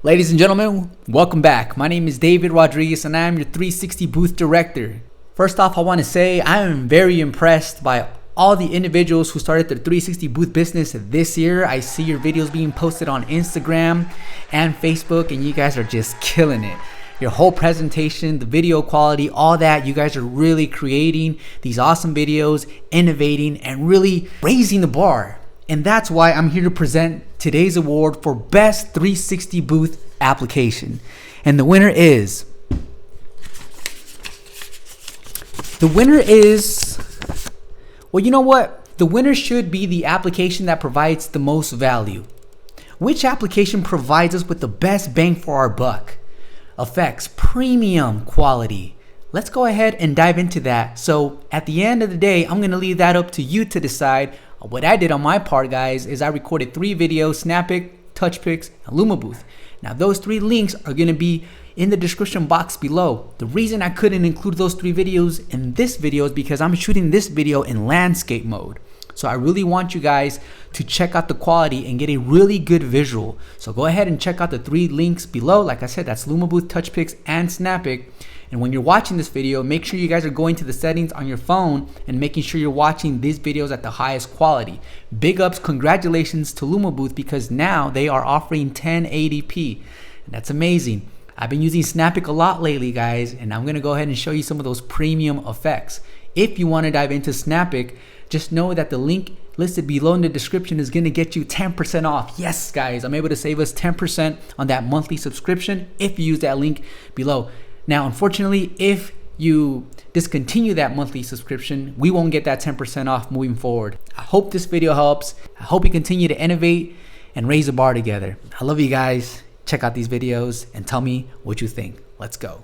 Ladies and gentlemen, welcome back. My name is David Rodriguez and I am your 360 booth director. First off, I want to say I am very impressed by all the individuals who started their 360 booth business this year. I see your videos being posted on Instagram and Facebook and you guys are just killing it. Your whole presentation, the video quality, all that, you guys are really creating these awesome videos, innovating and really raising the bar. And that's why I'm here to present today's award for Best 360 Booth Application. And the winner is... well, you know what? The winner should be the application that provides the most value. Which application provides us with the best bang for our buck? Effects, premium quality. Let's go ahead and dive into that. So at the end of the day, I'm going to leave that up to you to decide. What I did on my part, guys, is I recorded 3 videos: Snappic, Touchpix, and Lumabooth. Now those 3 links are going to be in the description box below. The reason I couldn't include those 3 videos in this video is because I'm shooting this video in landscape mode. So I really want you guys to check out the quality and get a really good visual. So go ahead and check out the 3 links below. Like I said, that's Lumabooth, Touchpix, and Snappic. And when you're watching this video, make sure you guys are going to the settings on your phone and making sure you're watching these videos at the highest quality. Big ups, congratulations to Lumabooth because now they are offering 1080p. And that's amazing. I've been using Snappic a lot lately, guys, and I'm gonna go ahead and show you some of those premium effects. If you wanna dive into Snappic, just know that the link listed below in the description is gonna get you 10% off. Yes, guys, I'm able to save us 10% on that monthly subscription if you use that link below. Now, unfortunately, if you discontinue that monthly subscription, we won't get that 10% off moving forward. I hope this video helps. I hope we continue to innovate and raise the bar together. I love you guys. Check out these videos and tell me what you think. Let's go.